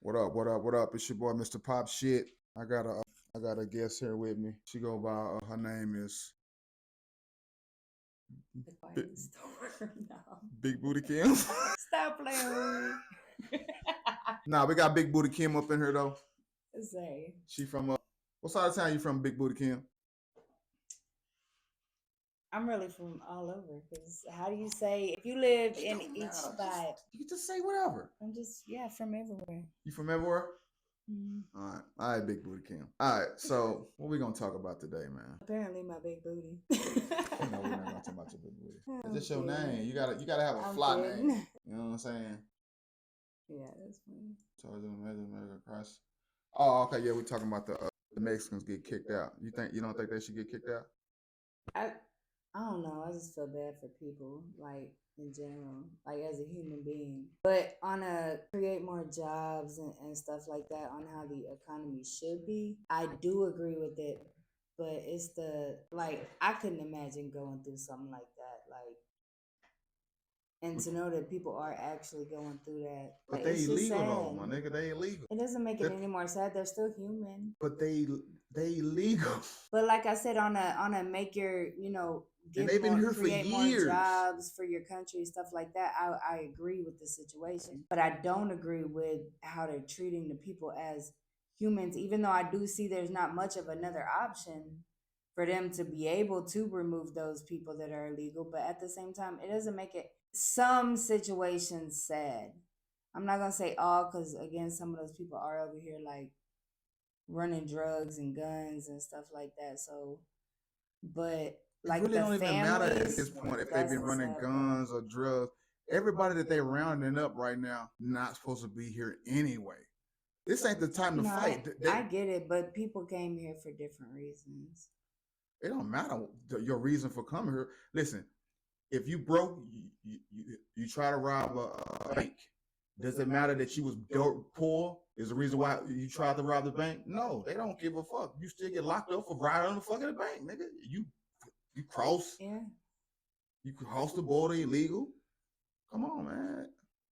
What up? What up? What up? It's your boy, Mr. Pop Shit. I got a guest here with me. She go by her name is The Big, quiet storm now. Big Booty Kim. Stop playing with me. Nah, we got Big Booty Kim up in here though. Say, She from what side of town you from, Big Booty Kim? I'm really from all over. Because how do you say if you live It in don't each matter. spot? You can just say whatever. I'm just from everywhere. You from everywhere? Mm. All right, Big Booty Kim. All right, so what we gonna talk about today, man? Apparently, my big booty. No, we're not gonna talk about your big booty. It's I'm just your kidding. name. You gotta have a I'm fly kidding. name. You know what I'm saying? Yeah, that's funny. Charge of American Christ. Oh, okay, yeah, we're talking about the Mexicans get kicked out. You don't think they should get kicked out? I I don't know. I just feel bad for people, like in general, like as a human being. But on a create more jobs and stuff like that, on how the economy should be, I do agree with it. But it's the like I couldn't imagine going through something like that. Like and to know that people are actually going through that, But like they it's just illegal though, my sad. nigga. They illegal. It doesn't make it That, any more sad. They're still human. but they illegal. But like I said, on a make your And give they've been more here for create more years. jobs for your country stuff like that. I agree with the situation, but I don't agree with how they're treating the people as humans. Even though I do see there's not much of another option for them to be able to remove those people that are illegal, but at the same time, it doesn't make it some situations sad. I'm not gonna say all because again, some of those people are over here like running drugs and guns and stuff like that. So, but It like really the don't even matter at this families, point if they've that's been the running sad part. guns or drugs. Everybody that they rounding up right now not supposed to be here anyway. This ain't the time to No, fight. I get it, but people came here for different reasons. It don't matter your reason for coming here. Listen, if you broke, you try to rob a bank. Does it matter that you was poor? Is the reason why you tried to rob the bank? No, they don't give a fuck. You still get locked up for robbing the fucking bank, nigga. You cross Yeah, you cross the border illegal. Come on, man.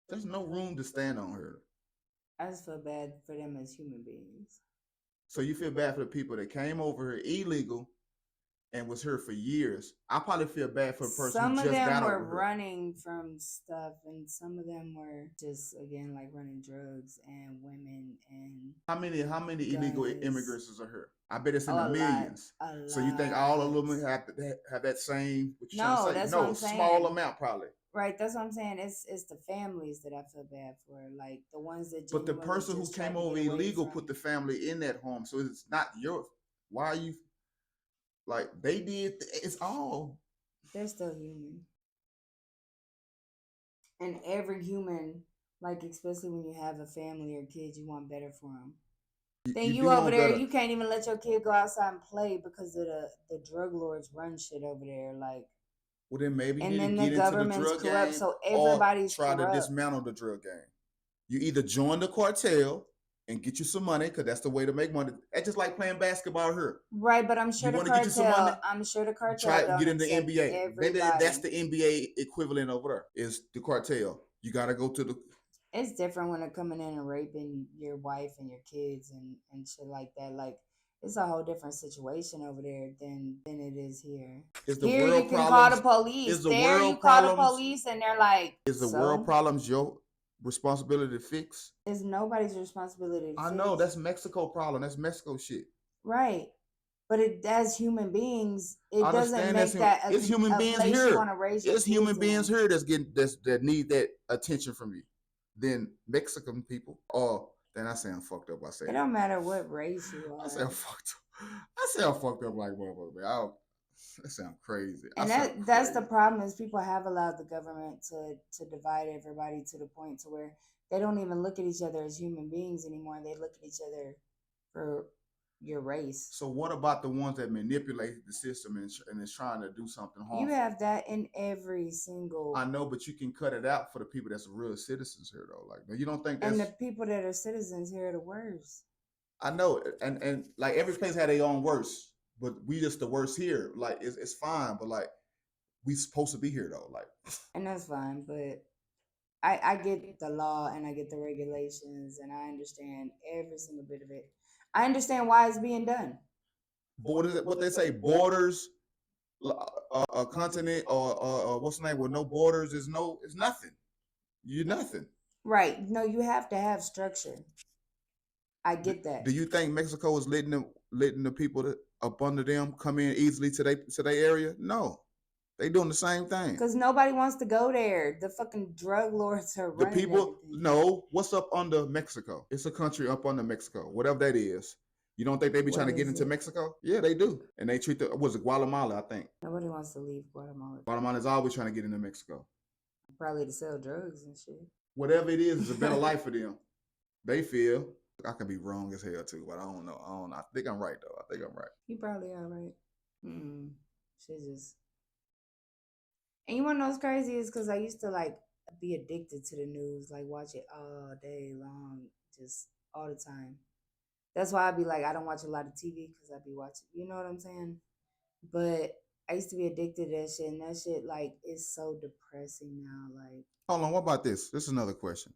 There's no room to stand on here. I just feel bad for them as human beings. So you feel bad for the people that came over here illegal and was here for years. I probably feel bad for the person who Some of just them got were over here. running from stuff, and some of them were just again like running drugs and women and How many illegal guns. immigrants are here? I bet it's in Oh, the a lot, millions. a So you think all of lot. them have that same? What you trying to No, say? that's what No, I'm a small saying. amount probably. Right, that's what I'm saying. It's the families that I feel bad for, like the ones that But the genuinely person who just came tried to over get away illegal put from. the family in that home, so it's not your. Why are you like they did? It's all. They're still human, and every human, like especially when you have a family or kids, you want better for them. Then You you do over want there, better. you can't even let your kid go outside and play because of the drug lords run shit over there, like. Well, then maybe you And need to then the get into the government's drug corrupt, game so or everybody's try to corrupt. dismantle the drug game. You either join the cartel and get you some money because that's the way to make money. That's just like playing basketball here. Right, but You want to get you some money? I'm sure the cartel Try don't get in the accept NBA. Maybe that's everybody. the NBA equivalent over there. Is the cartel? You got to go to the. It's different when they're coming in and raping your wife and your kids and shit like that. Like it's a whole different situation over there than it is here. Is the Here you world can call the problems? police. Is the There you world call the problems? police and they're like, Is the world so problems your responsibility to fix? it's nobody's responsibility to I know fix. that's Mexico problem. That's Mexico shit. Right. But it as human beings, I it doesn't understand make that it's human a beings place you want here. to raise your It's human kids beings in. here that need that attention from you. Then Mexican people. Oh, then I sound fucked up. It don't matter what race you I sound are. fucked up. I sound fucked up like motherfucker, man. That sound crazy. I And sound that's the crazy. problem is people have allowed the government to divide everybody to the point to where they don't even look at each other as human beings anymore. They look at each other for your race. So what about the ones that manipulate the system and is trying to do something You harmful? have that in every single. I know, but you can cut it out for the people that's real citizens here, though. Like, you don't think And the that's people that are citizens here are the worst. I know, and like every place had their own worst, but we just the worst here. Like it's fine, but like we supposed to be here though. Like And that's fine, but I get the law and I get the regulations and I understand every single bit of it. I understand why it's being done. Borders, what they say, borders, a continent or what's the name with no borders is no, it's nothing. You're nothing. Right. No, you have to have structure. I get that. Do you think Mexico is letting the people that up under them come in easily to their area? No, they doing the same thing. Because nobody wants to go there. The fucking drug lords are The running people, everything. no, what's up under Mexico? It's a country up under Mexico, whatever that is. You don't think they be What trying to get is into it? Mexico? Yeah, they do. And they treat was it Guatemala, I think. Nobody wants to leave Guatemala. Guatemala is always trying to get into Mexico. Probably to sell drugs and shit. Whatever it is a better life for them. They feel. I could be wrong as hell too, but I don't know. I think I'm right though. I think I'm right. You probably are right. Shit just. And you wanna know what's crazy is because I used to like be addicted to the news, like watch it all day long, just all the time. That's why I'd be like, I don't watch a lot of TV because I be watching, you know what I'm saying? But I used to be addicted to that shit, and that shit like is so depressing now. Like, Hold on, what about this? This is another question.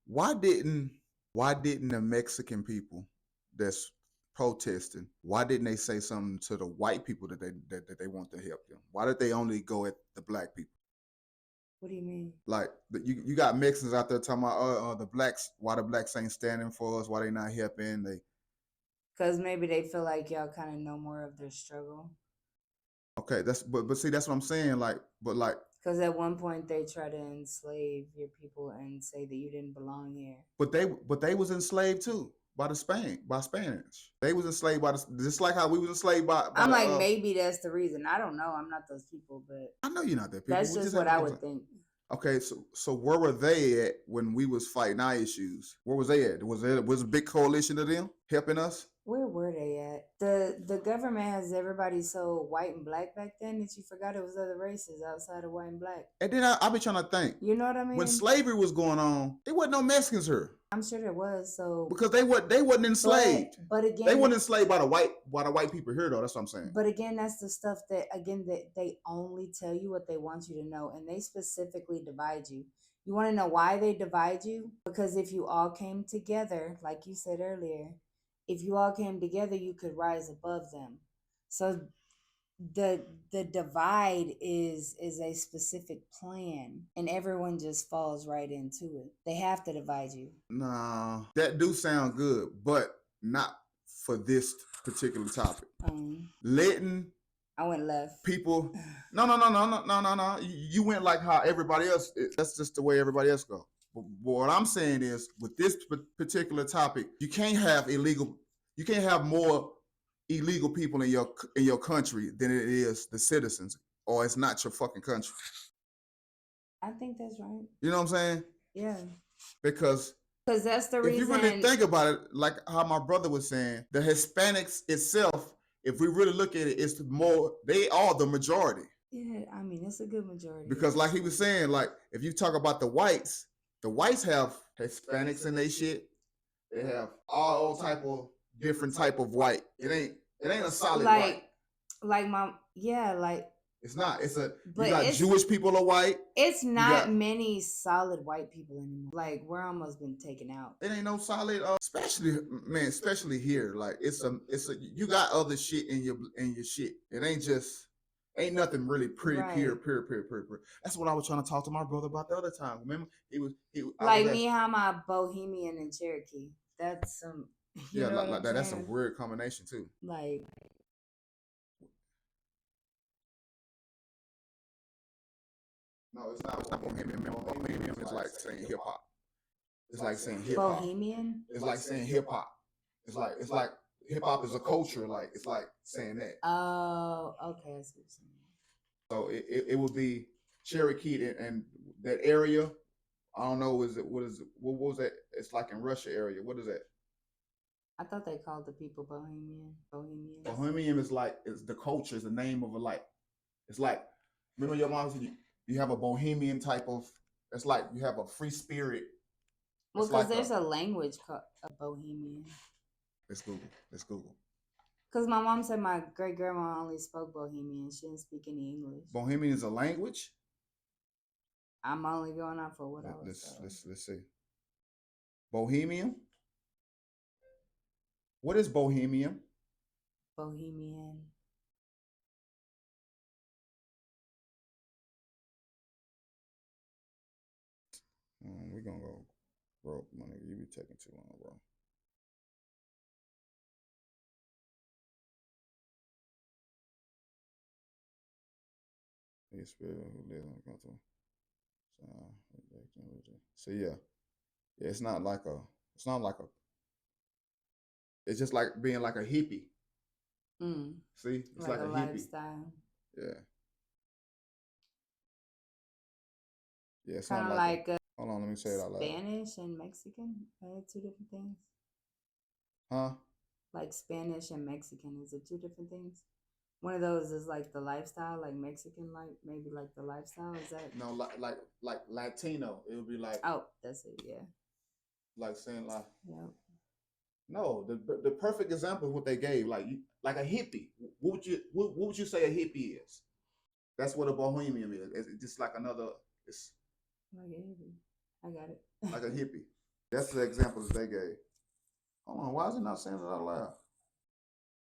Why didn't the Mexican people that's protesting, why didn't they say something to the white people that they want to help them? Why did they only go at the black people? what do you mean? Like you got Mexicans out there talking about the blacks, why the blacks ain't standing for us, why they not helping? Because maybe they feel like y'all kind of know more of their struggle. Okay, but see that's what I'm saying. Because at one point they try to enslave your people and say that you didn't belong here. But they was enslaved too by Spanish. They was enslaved by just like how we was enslaved by. I'm like, maybe that's the reason. I don't know. I'm not those people, but I know you're not that people. that's just what I would think. Okay, so where were they at when we was fighting our issues? Where was they at? Was a big coalition of them helping us? Where were they at? The government has everybody so white and black back then that you forgot it was other races outside of white and black. And then I be trying to think. You know what I mean? When slavery was going on, there wasn't no Mexicans here. I'm sure there was. So because they wasn't enslaved. But again, they weren't enslaved by the white people here though. That's what I'm saying. But again, that's the stuff that they only tell you what they want you to know, and they specifically divide you. You want to know why they divide you? Because if you all came together, like you said earlier, if you all came together, you could rise above them. So the divide is a specific plan, and everyone just falls right into it. They have to divide you. Nah, that do sound good, but not for this particular topic. Letting I went left. People, no. You went like how everybody else. That's just the way everybody else go. But what I'm saying is, with this particular topic, you can't have more illegal people in your country than it is the citizens, or it's not your fucking country. I think that's right. You know what I'm saying? Yeah. Because that's the reason. If you really think about it, like how my brother was saying, the Hispanics itself, if we really look at it, it's more, they are the majority. Yeah, I mean, it's a good majority. Because like he was saying, like if you talk about the whites have Hispanics in their shit. They have all type of different type of white. It ain't a solid white. Like it's not. You got Jewish people are white. It's not many solid white people anymore. Like we're almost been taken out. It ain't no solid, especially here. Like you got other shit in your shit. It ain't nothing really pretty pure. That's what I was trying to talk to my brother about the other time. Remember, he was like me, how I'm a Bohemian and Cherokee. That's some like that. That's a weird combination too. Like. No, it's not Bohemian. Bohemian is like saying hip hop. It's like saying hip hop. Bohemian? It's like saying hip hop. It's like hip hop is a culture. Like it's like saying that. Oh, okay. I see what you're saying. So it would be Cherokee and that area. I don't know. What was that? It's like in Russia area. What is that? I thought they called the people Bohemian. Bohemian is the culture. Is the name of it's like. Remember your mom said you have a Bohemian type of. It's like you have a free spirit. Well, because there's a language called a Bohemian. Let's Google. Because my mom said my great grandma only spoke Bohemian. She didn't speak any English. Bohemian is a language? I'm only going off of what I was told. Let's see. Bohemian. What is bohemian? Bohemian. We're gonna go broke, my nigga. You be taking too long, bro. His spirit who lives in the country. So yeah, it's not like a. It's just like being like a hippie. See, it's like a hippie lifestyle. Yeah. Yeah, it's kind not of like hold on, let me say it out loud. Spanish and Mexican. Are they two different things? Huh? Like Spanish and Mexican, is it two different things? One of those is like the lifestyle, like Mexican, like maybe like the lifestyle. Is that no like Latino? It would be like that's it, yeah. Like saying like yeah. No, the perfect example is what they gave, like a hippie. What would you say a hippie is? That's what a bohemian is. It's just like another. It's like a hippie. I got it. Like a hippie. That's the examples they gave. Hold on, why is it not saying it out loud?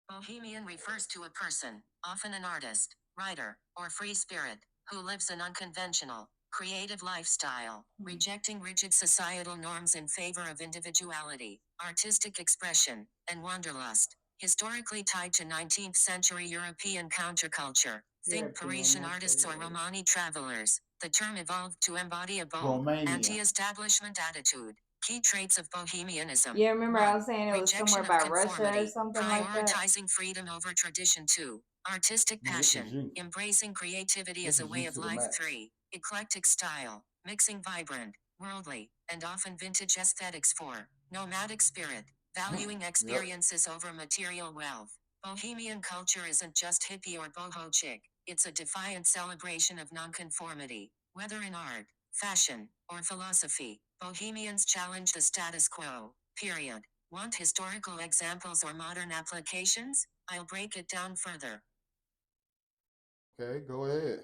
Bohemian refers to a person, often an artist, writer, or free spirit, who lives an unconventional, creative lifestyle, rejecting rigid societal norms in favor of individuality, artistic expression, and wanderlust. Historically tied to 19th century European counterculture, think Parisian artists or Romani travelers, the term evolved to embody a bold, anti-establishment attitude. Key traits of bohemianism. Yeah, remember I was saying it was somewhere about Russia or something like that? Prioritizing freedom over tradition. 2. Artistic passion. Embracing creativity as a way of life. 3. Eclectic style. Mixing vibrant, worldly, and often vintage aesthetics. 4. Nomadic spirit. Valuing experiences over material wealth. Bohemian culture isn't just hippie or boho chic. It's a defiant celebration of nonconformity, whether in art, fashion, or philosophy. Bohemians challenge the status quo, period. Want historical examples or modern applications? I'll break it down further. Okay, go ahead.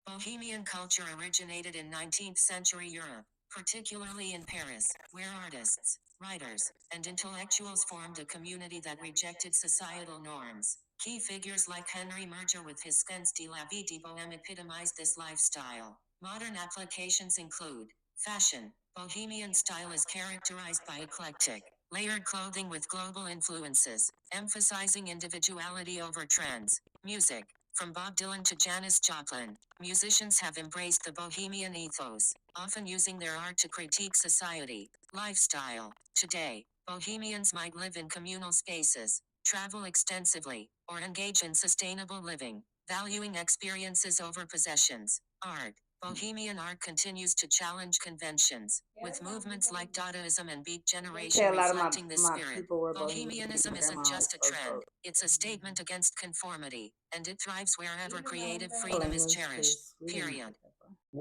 Bohemian culture originated in 19th century Europe, particularly in Paris, where artists, writers, and intellectuals formed a community that rejected societal norms. Key figures like Henry Merger with his Scènes de la vie de bohème epitomized this lifestyle. Modern applications include fashion. Bohemian style is characterized by eclectic, layered clothing with global influences, emphasizing individuality over trends. Music. From Bob Dylan to Janis Joplin, musicians have embraced the bohemian ethos, often using their art to critique society. Lifestyle. Today, bohemians might live in communal spaces, travel extensively, or engage in sustainable living, valuing experiences over possessions. Art. Bohemian art continues to challenge conventions, with movements like Dadaism and Beat Generation reflecting this spirit. Bohemianism isn't just a trend, it's a statement against conformity, and it thrives wherever creative freedom is cherished, period.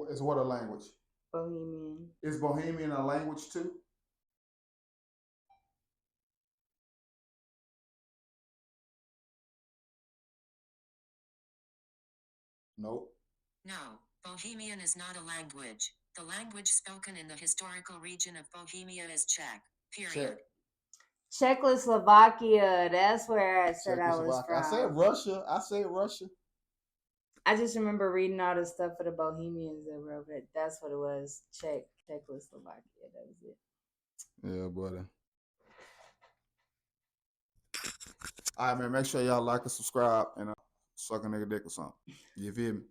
Is what a language? Bohemian. Is Bohemian a language too? Nope. No, Bohemian is not a language. The language spoken in the historical region of Bohemia is Czech, period. Czechoslovakia, that's where I said I was from. I said Russia. I just remember reading all the stuff for the Bohemians that wrote it. That's what it was. Czechoslovakia, that was it. Yeah, buddy. All right, man, make sure y'all like and subscribe and suck a nigga dick or something. You feel me?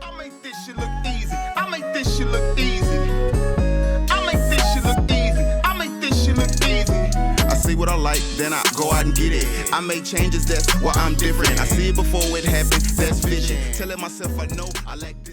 I make this shit look easy. I make this shit look easy. I make this shit look easy. I make this shit look easy. I see what I like, then I go out and get it. I make changes, that's why I'm different. I see it before it happens, that's vision. Telling myself I know I like this.